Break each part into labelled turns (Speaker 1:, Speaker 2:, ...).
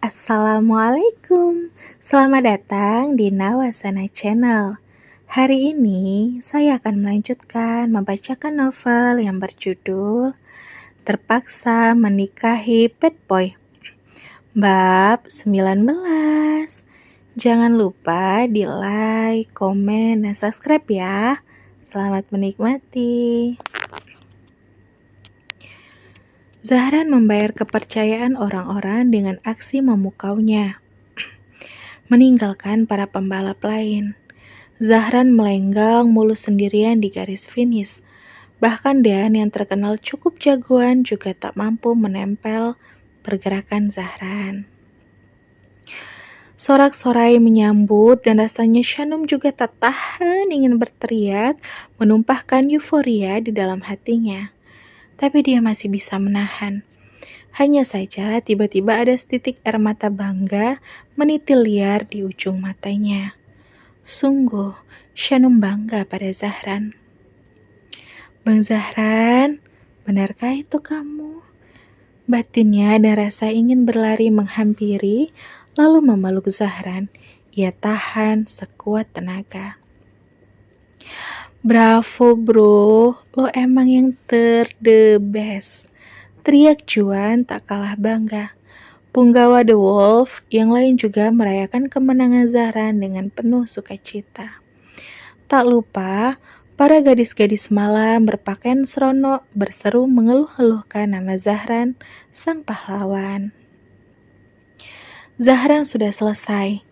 Speaker 1: Assalamualaikum, selamat datang di Nawasana Channel. Hari ini saya akan melanjutkan membacakan novel yang berjudul Terpaksa Menikahi Bad Boy, bab 19. Jangan lupa di like, komen, dan subscribe ya. Selamat menikmati. Zahran membayar kepercayaan orang-orang dengan aksi memukaunya, meninggalkan para pembalap lain. Zahran melenggang mulus sendirian di garis finish. Bahkan Dan yang terkenal cukup jagoan juga tak mampu menempel pergerakan Zahran. Sorak-sorai menyambut dan rasanya Shanum juga tak tahan ingin berteriak, menumpahkan euforia di dalam hatinya. Tapi dia masih bisa menahan. Hanya saja tiba-tiba ada setitik air mata bangga menitil liar di ujung matanya. Sungguh, Shanum bangga pada Zahran. Bang Zahran, benarkah itu kamu? Batinnya dan rasa ingin berlari menghampiri, lalu memeluk Zahran. Ia tahan sekuat tenaga. Bravo bro, lo emang yang the best. Teriak Juan tak kalah bangga. Punggawa The Wolf yang lain juga merayakan kemenangan Zahran dengan penuh sukacita. Tak lupa, para gadis-gadis malam berpakaian seronok berseru mengeluh-eluhkan nama Zahran, sang pahlawan. Zahran sudah selesai.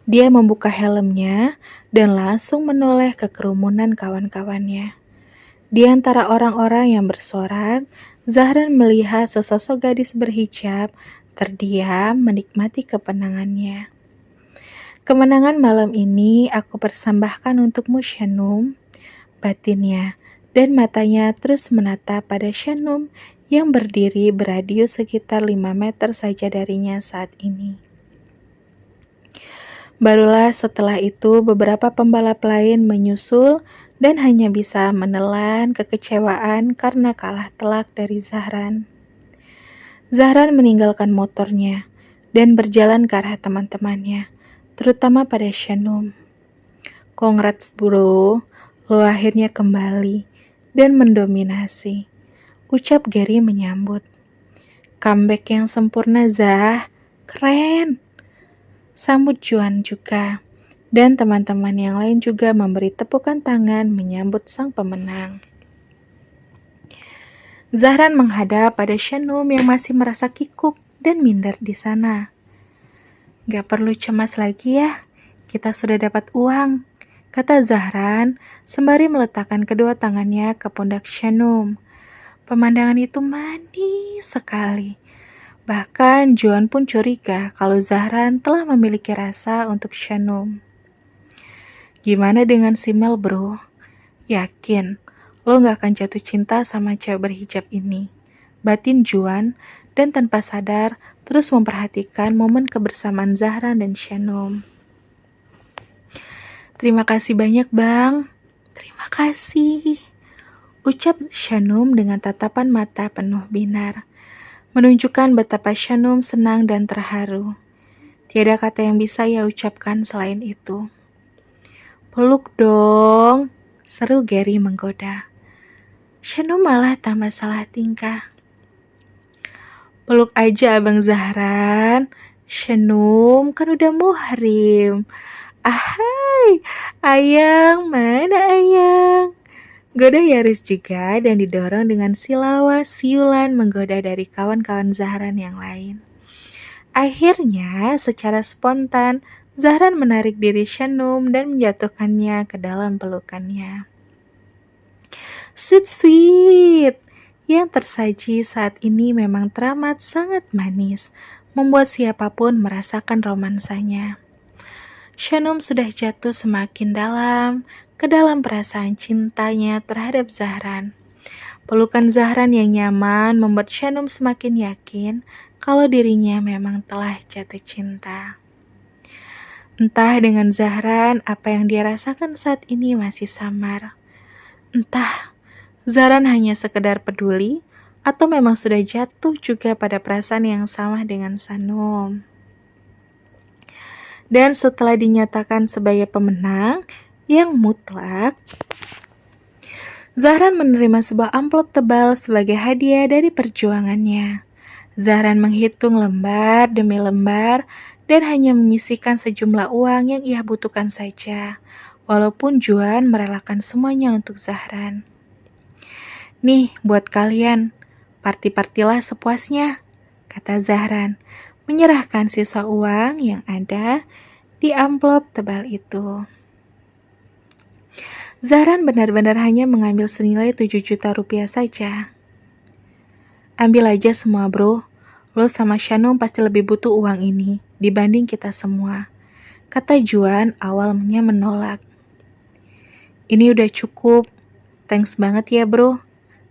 Speaker 1: Dia membuka helmnya dan langsung menoleh ke kerumunan kawan-kawannya. Di antara orang-orang yang bersorak, Zahran melihat sesosok gadis berhijab terdiam menikmati kemenangannya. Kemenangan malam ini aku persembahkan untukmu Shanum, batinnya, dan matanya terus menatap pada Shanum yang berdiri beradius sekitar 5 meter saja darinya saat ini. Barulah setelah itu beberapa pembalap lain menyusul dan hanya bisa menelan kekecewaan karena kalah telak dari Zahran. Zahran meninggalkan motornya dan berjalan ke arah teman-temannya, terutama pada Shanum. Congrats bro, lo akhirnya kembali dan mendominasi, ucap Gary menyambut. Comeback yang sempurna Zah, keren. Sambut Juan juga, dan teman-teman yang lain juga memberi tepukan tangan menyambut sang pemenang. Zahran menghadap pada Shanum yang masih merasa kikuk dan minder di sana. Gak perlu cemas lagi ya, kita sudah dapat uang, kata Zahran sembari meletakkan kedua tangannya ke pundak Shanum. Pemandangan itu manis sekali. Bahkan Juan pun curiga kalau Zahran telah memiliki rasa untuk Shanum. Gimana dengan si Mel bro? Yakin lo gak akan jatuh cinta sama cewek berhijab ini? Batin Juan dan tanpa sadar terus memperhatikan momen kebersamaan Zahran dan Shanum. Terima kasih banyak bang. Terima kasih, ucap Shanum dengan tatapan mata penuh binar, menunjukkan betapa Shanum senang dan terharu. Tiada kata yang bisa ia ucapkan selain itu. Peluk dong, seru Gary menggoda. Shanum malah tambah salah tingkah. Peluk aja abang Zahran, Shanum kan udah muhrim. Ahai, ayang, mana ayang? Goda Yaris juga dan didorong dengan siulan menggoda dari kawan-kawan Zahran yang lain. Akhirnya, secara spontan, Zahran menarik diri Shanum dan menjatuhkannya ke dalam pelukannya. Sweet, yang tersaji saat ini memang teramat sangat manis, membuat siapapun merasakan romansanya. Shanum sudah jatuh semakin dalam ke dalam perasaan cintanya terhadap Zahran. Pelukan Zahran yang nyaman membuat Shanum semakin yakin kalau dirinya memang telah jatuh cinta. Entah dengan Zahran apa yang dia rasakan saat ini masih samar. Entah Zahran hanya sekedar peduli atau memang sudah jatuh juga pada perasaan yang sama dengan Shanum. Dan setelah dinyatakan sebagai pemenang yang mutlak, Zahran menerima sebuah amplop tebal sebagai hadiah dari perjuangannya. Zahran menghitung lembar demi lembar dan hanya menyisihkan sejumlah uang yang ia butuhkan saja, walaupun Juan merelakan semuanya untuk Zahran. "Nih, buat kalian, party-partilah sepuasnya," kata Zahran, menyerahkan sisa uang yang ada di amplop tebal itu. Zahran benar-benar hanya mengambil senilai 7 juta rupiah saja. "Ambil aja semua, bro. Lo sama Shanum pasti lebih butuh uang ini dibanding kita semua," kata Juan awalnya menolak. "Ini udah cukup. Thanks banget ya, bro.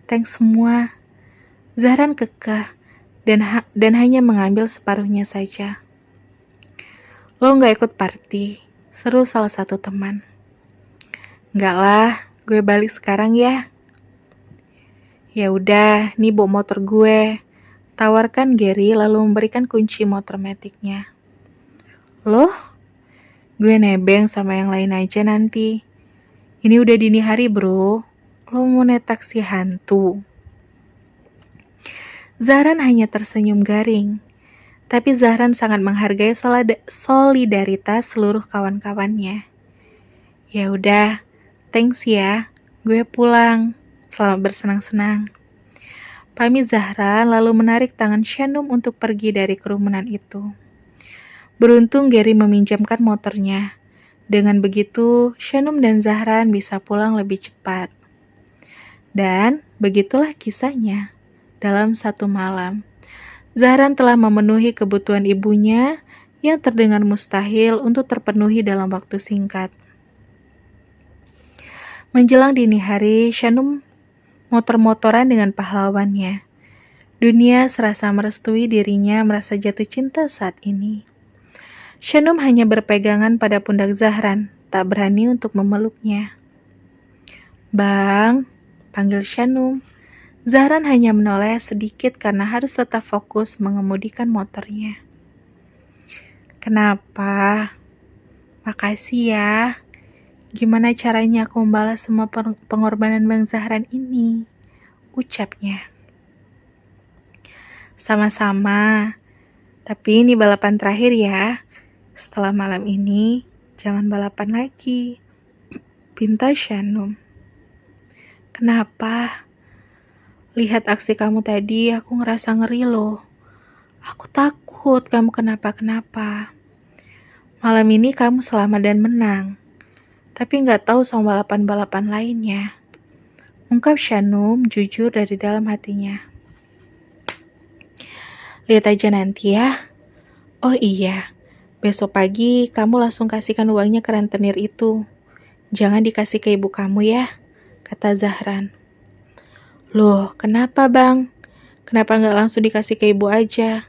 Speaker 1: Thanks semua." Zahran kekeh dan hanya mengambil separuhnya saja. "Lo nggak ikut party?" seru salah satu teman. "Nggak lah, gue balik sekarang ya." "Ya udah, nih bawa motor gue," tawarkan Gary lalu memberikan kunci motor metiknya. "Loh? Gue nebeng sama yang lain aja nanti. Ini udah dini hari, bro. Lo mau naik taksi hantu?" Zahran hanya tersenyum garing. Tapi Zahran sangat menghargai solidaritas seluruh kawan-kawannya. "Ya udah, thanks ya. Gue pulang. Selamat bersenang-senang." Pamit Zahran lalu menarik tangan Shanum untuk pergi dari kerumunan itu. Beruntung Gary meminjamkan motornya. Dengan begitu, Shanum dan Zahran bisa pulang lebih cepat. Dan begitulah kisahnya. Dalam satu malam, Zahran telah memenuhi kebutuhan ibunya yang terdengar mustahil untuk terpenuhi dalam waktu singkat. Menjelang dini hari, Shanum motor-motoran dengan pahlawannya. Dunia serasa merestui dirinya merasa jatuh cinta saat ini. Shanum hanya berpegangan pada pundak Zahran, tak berani untuk memeluknya. "Bang," panggil Shanum. Zahran hanya menoleh sedikit karena harus tetap fokus mengemudikan motornya. "Kenapa? Makasih ya. Gimana caranya aku membalas semua pengorbanan Bang Zahran ini?" ucapnya. "Sama-sama. Tapi ini balapan terakhir ya. Setelah malam ini, jangan balapan lagi," pinta Shanum. "Kenapa? Lihat aksi kamu tadi, aku ngerasa ngeri loh. Aku takut kamu kenapa-kenapa. Malam ini kamu selamat dan menang. Tapi nggak tahu sama balapan-balapan lainnya," ungkap Shanum jujur dari dalam hatinya. "Lihat aja nanti ya. Oh iya, besok pagi kamu langsung kasihkan uangnya ke rentenir itu. Jangan dikasih ke ibu kamu ya," kata Zahran. "Loh, kenapa bang? Kenapa nggak langsung dikasih ke ibu aja?"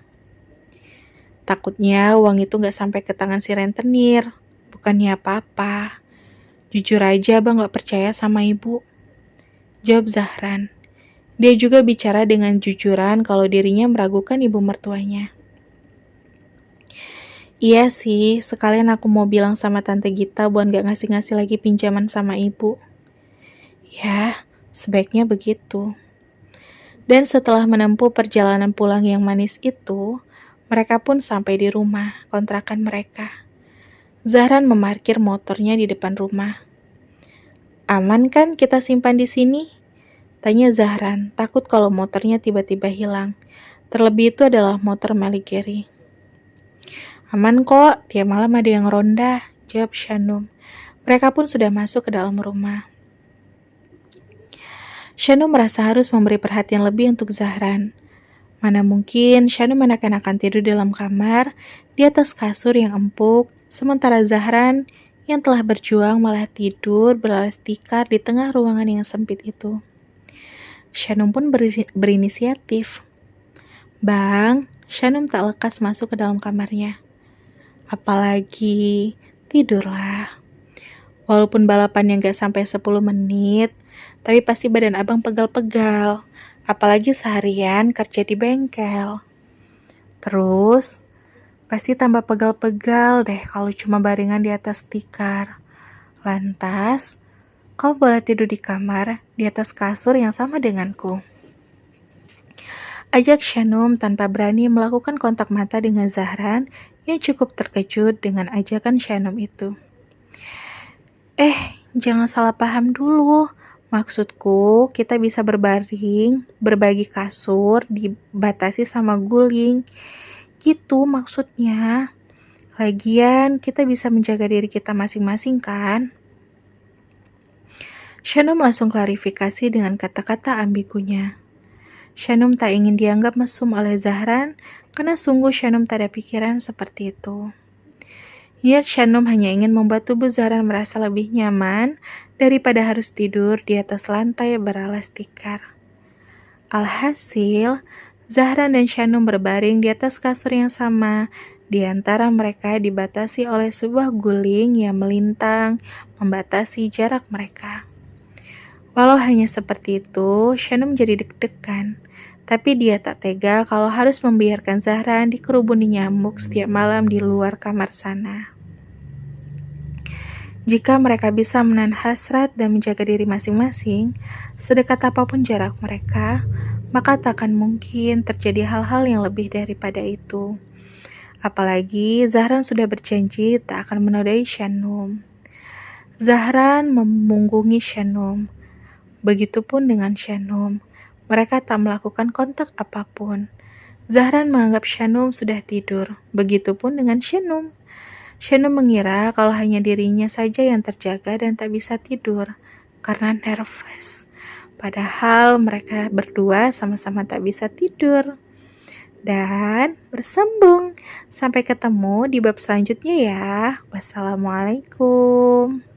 Speaker 1: "Takutnya uang itu nggak sampai ke tangan si rentenir. Bukannya apa-apa. Jujur aja bang nggak percaya sama ibu," jawab Zahran. Dia juga bicara dengan jujuran kalau dirinya meragukan ibu mertuanya. "Iya sih, sekalian aku mau bilang sama Tante Gita buat gak ngasih-ngasih lagi pinjaman sama ibu." "Ya, sebaiknya begitu." Dan setelah menempuh perjalanan pulang yang manis itu, mereka pun sampai di rumah kontrakan mereka. Zahran memarkir motornya di depan rumah. "Aman kan kita simpan di sini?" tanya Zahran, takut kalau motornya tiba-tiba hilang. Terlebih itu adalah motor milik Gary. "Aman kok, tiap malam ada yang ronda," jawab Shanum. Mereka pun sudah masuk ke dalam rumah. Shanum merasa harus memberi perhatian lebih untuk Zahran. Mana mungkin Shanum enak-enakan tidur di dalam kamar, di atas kasur yang empuk, sementara Zahran yang telah berjuang malah tidur beralas tikar di tengah ruangan yang sempit itu. Shanum pun berinisiatif. "Bang," Shanum tak lekas masuk ke dalam kamarnya. "Apalagi, tidurlah. Walaupun balapannya gak sampai 10 menit, tapi pasti badan abang pegal-pegal. Apalagi seharian kerja di bengkel. Terus, Pasti tambah pegal-pegal deh kalau cuma baringan di atas tikar. Lantas, kau boleh tidur di kamar di atas kasur yang sama denganku. Ajak Shanum tanpa berani melakukan kontak mata dengan Zahran yang cukup terkejut dengan ajakan Shanum itu. Jangan salah paham dulu. Maksudku, kita bisa berbaring, berbagi kasur, dibatasi sama guling. Gitu maksudnya. Lagian, kita bisa menjaga diri kita masing-masing kan? Shanum langsung klarifikasi dengan kata-kata ambigunya. Shanum tak ingin dianggap mesum oleh Zahran, karena sungguh Shanum tak ada pikiran seperti itu. Niat Shanum hanya ingin membuat tubuh Zahran merasa lebih nyaman daripada harus tidur di atas lantai beralas tikar. Alhasil, Zahran dan Shanum berbaring di atas kasur yang sama. Di antara mereka dibatasi oleh sebuah guling yang melintang membatasi jarak mereka. Walau hanya seperti itu, Shanum jadi deg-degan. Tapi dia tak tega kalau harus membiarkan Zahran dikerubuni nyamuk setiap malam di luar kamar sana. Jika mereka bisa menahan hasrat dan menjaga diri masing-masing, sedekat apapun jarak mereka, maka takkan mungkin terjadi hal-hal yang lebih daripada itu. Apalagi Zahran sudah berjanji tak akan menodai Shanum. Zahran memunggungi Shanum. Begitupun dengan Shanum. Mereka tak melakukan kontak apapun. Zahran menganggap Shanum sudah tidur. Begitupun dengan Shanum. Shanum mengira kalau hanya dirinya saja yang terjaga dan tak bisa tidur karena nervous. Padahal mereka berdua sama-sama tak bisa tidur. Dan bersambung. Sampai ketemu di bab selanjutnya ya. Wassalamualaikum.